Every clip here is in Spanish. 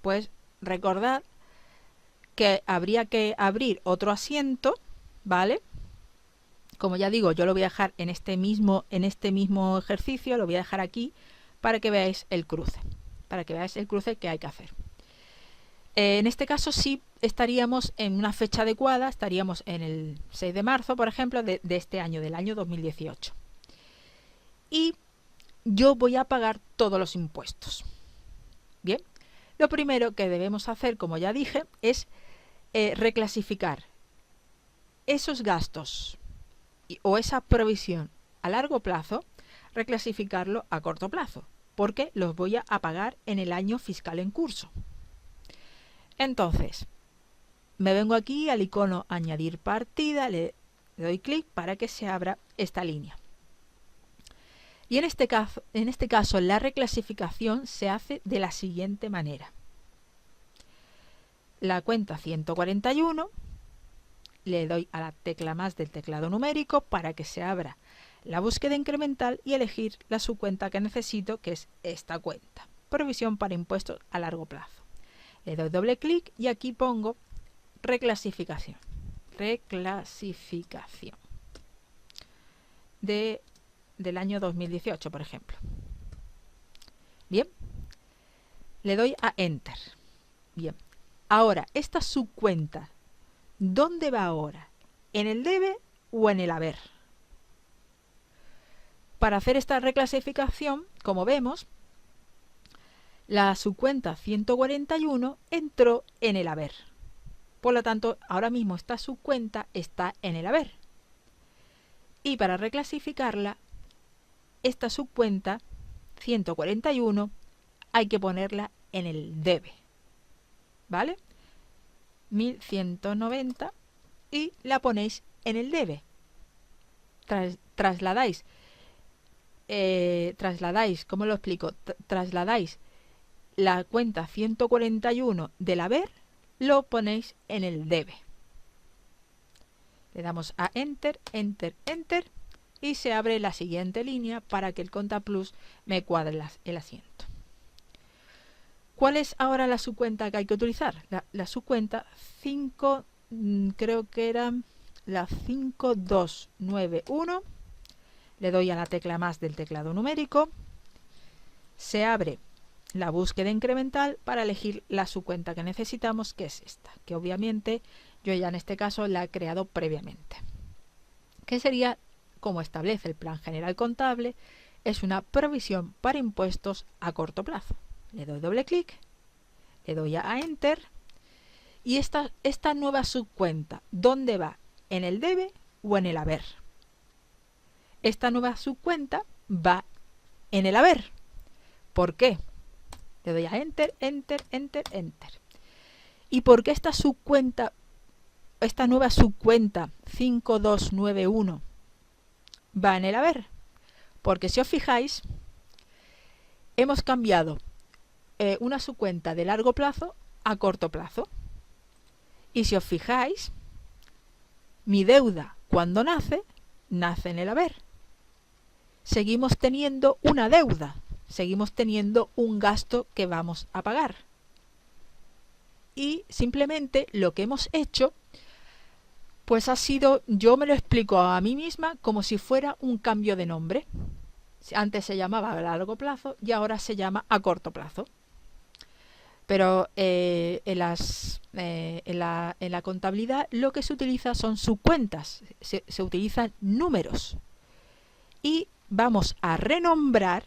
pues recordad que habría que abrir otro asiento, ¿vale? Como ya digo, yo lo voy a dejar en este mismo ejercicio, lo voy a dejar aquí para que veáis el cruce, que hay que hacer. En este caso sí estaríamos en una fecha adecuada, estaríamos en el 6 de marzo, por ejemplo, de este año, del año 2018. Y yo voy a pagar todos los impuestos. Bien, lo primero que debemos hacer, como ya dije, es reclasificar esos gastos o esa provisión a largo plazo, reclasificarlo a corto plazo, porque los voy a pagar en el año fiscal en curso. Entonces, me vengo aquí al icono añadir partida, le doy clic para que se abra esta línea. Y en este caso la reclasificación se hace de la siguiente manera. La cuenta 141, le doy a la tecla más del teclado numérico para que se abra la búsqueda incremental y elegir la subcuenta que necesito, que es esta cuenta, provisión para impuestos a largo plazo. Le doy doble clic y aquí pongo reclasificación del año 2018, por ejemplo. Bien, le doy a Enter. Bien, ahora esta subcuenta, ¿dónde va ahora? ¿En el debe o en el haber? Para hacer esta reclasificación, como vemos, la subcuenta 141 entró en el haber. Por lo tanto, ahora mismo esta subcuenta está en el haber. Y para reclasificarla, esta subcuenta 141 hay que ponerla en el debe. ¿Vale? 1190 y la ponéis en el debe. Trasladáis, ¿cómo lo explico? Trasladáis la cuenta 141 del haber, lo ponéis en el debe. Le damos a Enter, Enter, Enter y se abre la siguiente línea para que el Contaplus me cuadre el asiento. ¿Cuál es ahora la subcuenta que hay que utilizar? La subcuenta 5, creo que era la 5291. Le doy a la tecla más del teclado numérico. Se abre la búsqueda incremental para elegir la subcuenta que necesitamos, que es esta, que obviamente yo ya en este caso la he creado previamente. Que sería, como establece el Plan General Contable, es una provisión para impuestos a corto plazo. Le doy doble clic, le doy a Enter y esta nueva subcuenta, ¿dónde va? ¿En el debe o en el haber? Esta nueva subcuenta va en el haber. ¿Por qué? Le doy a Enter, Enter, Enter, Enter. ¿Y por qué esta nueva subcuenta 5291 va en el haber? Porque si os fijáis, hemos cambiado una subcuenta de largo plazo a corto plazo. Y si os fijáis, mi deuda cuando nace en el haber. Seguimos teniendo una deuda, seguimos teniendo un gasto que vamos a pagar. Y simplemente lo que hemos hecho, pues ha sido, yo me lo explico a mí misma como si fuera un cambio de nombre. Antes se llamaba a largo plazo y ahora se llama a corto plazo. Pero en la contabilidad lo que se utiliza son subcuentas, se utilizan números. Y vamos a renombrar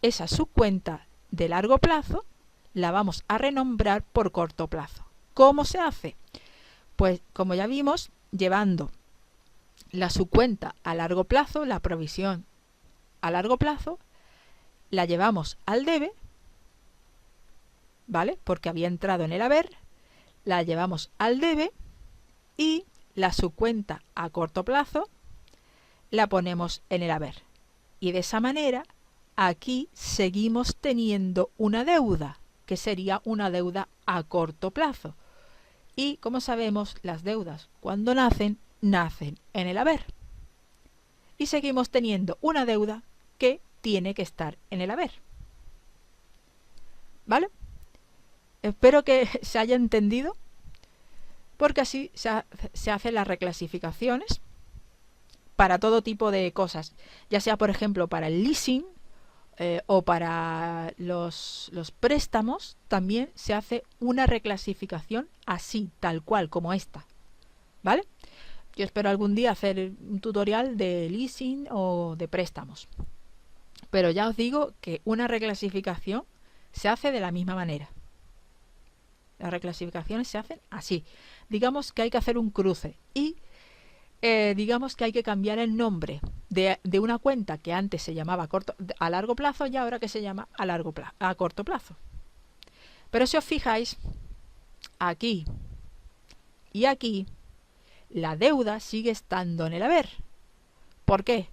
esa subcuenta de largo plazo, la vamos a renombrar por corto plazo. ¿Cómo se hace? Pues como ya vimos, llevando la subcuenta a largo plazo, la provisión a largo plazo, la llevamos al debe, ¿vale? Porque había entrado en el haber, la llevamos al debe y la subcuenta a corto plazo la ponemos en el haber. Y de esa manera, aquí seguimos teniendo una deuda, que sería una deuda a corto plazo. Y como sabemos, las deudas cuando nacen en el haber. Y seguimos teniendo una deuda que tiene que estar en el haber. ¿Vale? Espero que se haya entendido, porque así se hacen las reclasificaciones para todo tipo de cosas, ya sea por ejemplo para el leasing o para los préstamos. También se hace una reclasificación así, tal cual, como esta, ¿vale? Yo espero algún día hacer un tutorial de leasing o de préstamos, pero ya os digo que una reclasificación se hace de la misma manera. Las reclasificaciones se hacen así. Digamos que hay que hacer un cruce y digamos que hay que cambiar el nombre de una cuenta que antes se llamaba a largo plazo y ahora que se llama a corto plazo. Pero si os fijáis, aquí y aquí, la deuda sigue estando en el haber. ¿Por qué?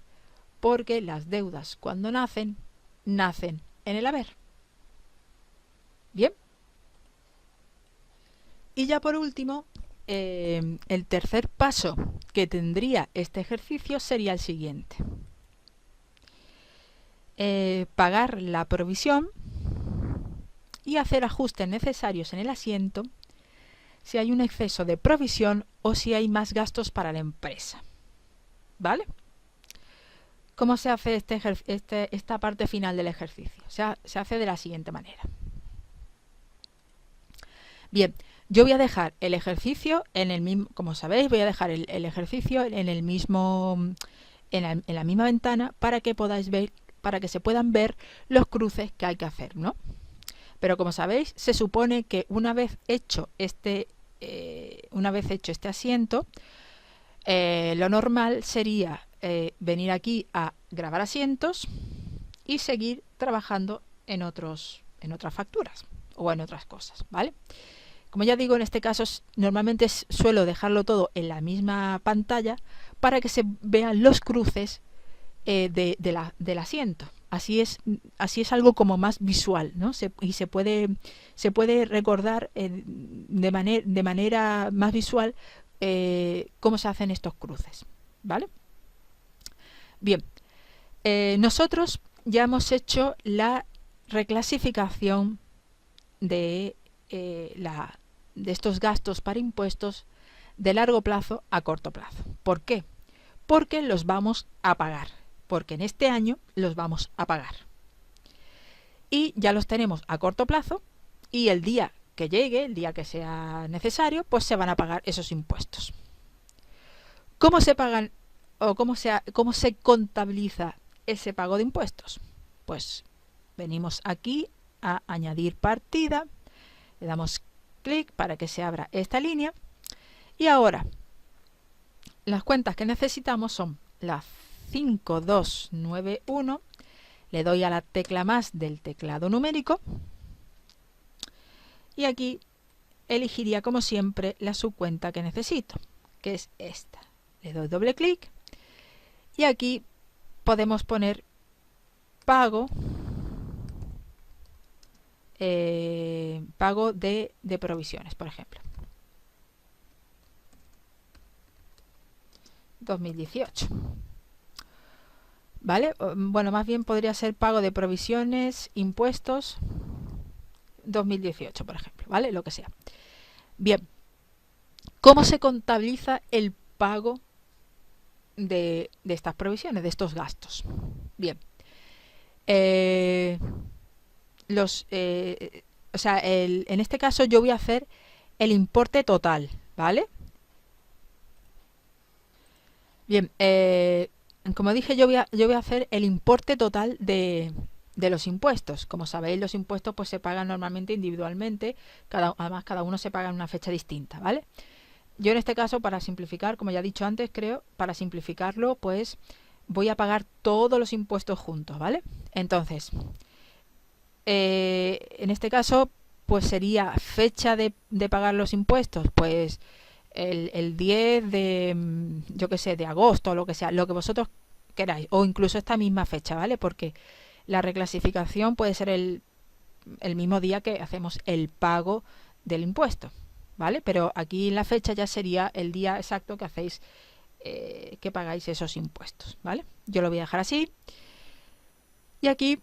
Porque las deudas cuando nacen en el haber. Bien. Y ya por último, el tercer paso que tendría este ejercicio sería el siguiente. Pagar la provisión y hacer ajustes necesarios en el asiento si hay un exceso de provisión o si hay más gastos para la empresa. ¿Vale? ¿Cómo se hace esta parte final del ejercicio? Se hace de la siguiente manera. Bien, yo voy a dejar el ejercicio en el mismo, como sabéis, voy a dejar el ejercicio en el mismo, en la misma ventana para que podáis ver, para que se puedan ver los cruces que hay que hacer, ¿no? Pero como sabéis, se supone que una vez hecho este asiento, lo normal sería venir aquí a grabar asientos y seguir trabajando en otras facturas o en otras cosas, ¿vale? Como ya digo, en este caso normalmente suelo dejarlo todo en la misma pantalla para que se vean los cruces del asiento. Así es algo como más visual, ¿no? Y se puede recordar de manera más visual cómo se hacen estos cruces, ¿vale? Bien, nosotros ya hemos hecho la reclasificación de estos gastos para impuestos de largo plazo a corto plazo. ¿Por qué? Porque los vamos a pagar. Porque en este año los vamos a pagar. Y ya los tenemos a corto plazo y el día que llegue, el día que sea necesario, pues se van a pagar esos impuestos. ¿Cómo se pagan o cómo se contabiliza ese pago de impuestos? Pues venimos aquí a añadir partida, le damos clic para que se abra esta línea y ahora las cuentas que necesitamos son las 5291, le doy a la tecla más del teclado numérico y aquí elegiría como siempre la subcuenta que necesito, que es esta. Le doy doble clic y aquí podemos poner pago de provisiones, por ejemplo. 2018. ¿Vale? Bueno, más bien podría ser pago de provisiones, impuestos, 2018, por ejemplo, ¿vale? Lo que sea. Bien, ¿cómo se contabiliza el pago de estas provisiones, de estos gastos? Bien, en este caso yo voy a hacer el importe total, ¿vale? Bien, como dije, yo voy a hacer el importe total de los impuestos. Como sabéis, los impuestos pues se pagan normalmente individualmente, además cada uno se paga en una fecha distinta, ¿vale? Yo en este caso, para simplificar, como ya he dicho antes, para simplificarlo, pues voy a pagar todos los impuestos juntos, ¿vale? Entonces, en este caso, pues sería fecha de pagar los impuestos, pues el 10 de, yo que sé, de agosto o lo que sea, lo que vosotros queráis, o incluso esta misma fecha, ¿vale? Porque la reclasificación puede ser el mismo día que hacemos el pago del impuesto, ¿vale? Pero aquí en la fecha ya sería el día exacto que hacéis, que pagáis esos impuestos, ¿vale? Yo lo voy a dejar así. Y aquí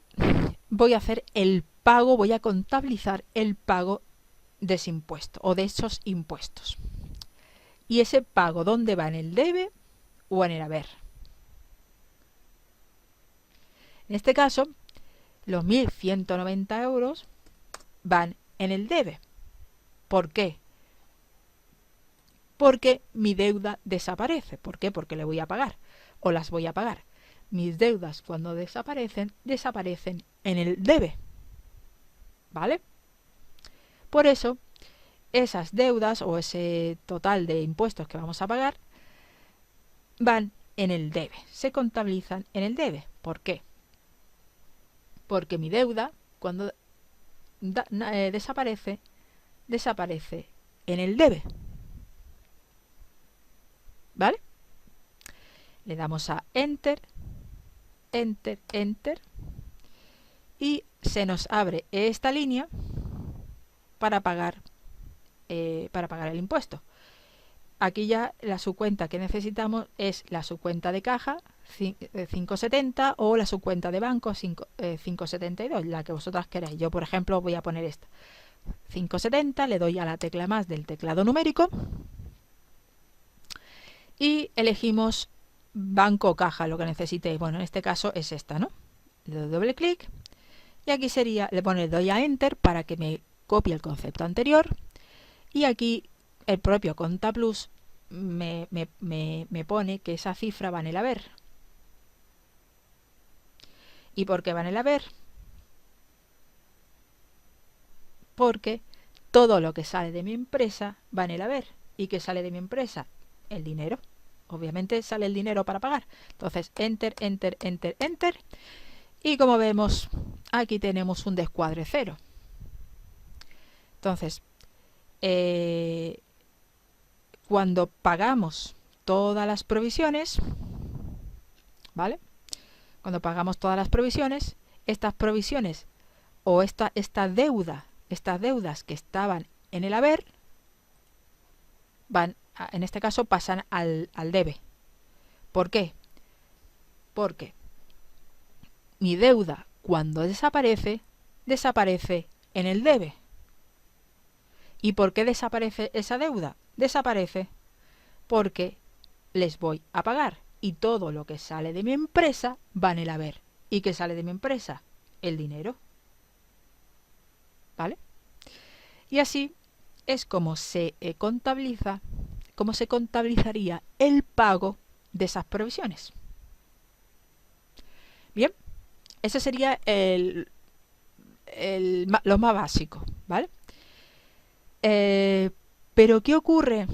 voy a hacer el pago, voy a contabilizar el pago de ese impuesto o de esos impuestos. ¿Y ese pago dónde va? ¿En el debe o en el haber? En este caso, los 1.190 euros van en el debe. ¿Por qué? Porque mi deuda desaparece. ¿Por qué? Porque le voy a pagar o las voy a pagar. Mis deudas cuando desaparecen, desaparecen en el debe. ¿Vale? Por eso, esas deudas o ese total de impuestos que vamos a pagar van en el debe, se contabilizan en el debe. ¿Por qué? Porque mi deuda, cuando desaparece, desaparece en el debe. ¿Vale? Le damos a Enter, Enter, Enter y se nos abre esta línea para pagar el impuesto. Aquí ya la subcuenta que necesitamos es la subcuenta de caja 570 o la subcuenta de banco 572, la que vosotras queráis. Yo, por ejemplo, voy a poner esta. 570, le doy a la tecla más del teclado numérico y elegimos banco o caja, lo que necesitéis. Bueno, en este caso es esta, ¿no? Le doy doble clic y aquí sería, le doy a Enter para que me copie el concepto anterior y aquí el propio Contaplus me pone que esa cifra va en el haber. ¿Y por qué va en el haber? Porque todo lo que sale de mi empresa va en el haber. ¿Y qué sale de mi empresa? El dinero. Obviamente sale el dinero para pagar. Entonces, Enter, Enter, Enter, Enter. Y como vemos, aquí tenemos un descuadre cero. Entonces, cuando pagamos todas las provisiones, ¿vale? Cuando pagamos todas las provisiones, estas provisiones o esta deuda, estas deudas que estaban en el haber, van, en este caso, pasan al debe. ¿Por qué? Porque mi deuda, cuando desaparece, desaparece en el debe. ¿Y por qué desaparece esa deuda? Desaparece porque les voy a pagar y todo lo que sale de mi empresa va en el haber. ¿Y qué sale de mi empresa? El dinero. ¿Vale? Y así es como se contabiliza, cómo se contabilizaría el pago de esas provisiones. Bien, ese sería lo más básico, ¿vale? Pero ¿qué ocurre?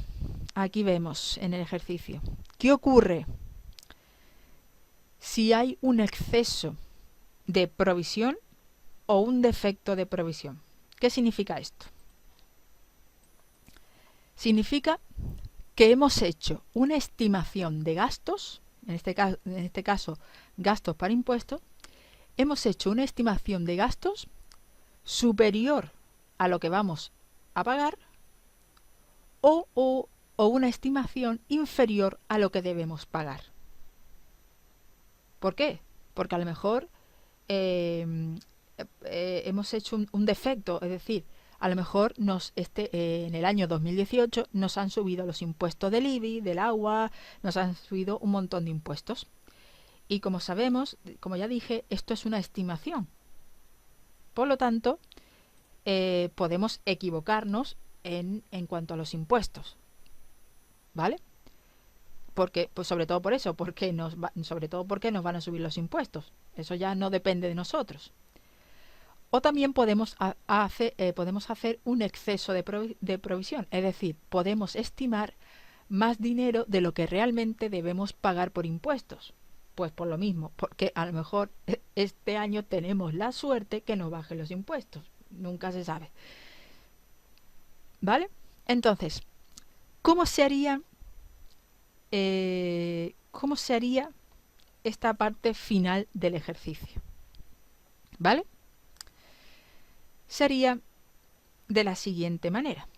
Aquí vemos en el ejercicio. ¿Qué ocurre si hay un exceso de provisión o un defecto de provisión? ¿Qué significa esto? Significa que hemos hecho una estimación de gastos, en este caso gastos para impuestos, hemos hecho una estimación de gastos superior a lo que vamos a pagar o una estimación inferior a lo que debemos pagar. ¿Por qué? Porque a lo mejor hemos hecho un defecto, es decir, a lo mejor en el año 2018 nos han subido los impuestos del IBI, del agua, nos han subido un montón de impuestos. Y como sabemos, como ya dije, esto es una estimación. Por lo tanto, podemos equivocarnos en cuanto a los impuestos. ¿Vale? Porque, pues sobre todo por eso, porque nos van a subir los impuestos. Eso ya no depende de nosotros. O también podemos hacer un exceso de provisión, es decir, podemos estimar más dinero de lo que realmente debemos pagar por impuestos. Pues por lo mismo, porque a lo mejor este año tenemos la suerte que nos bajen los impuestos. Nunca se sabe. ¿Vale? Entonces, ¿cómo se haría esta parte final del ejercicio? ¿Vale? Sería de la siguiente manera.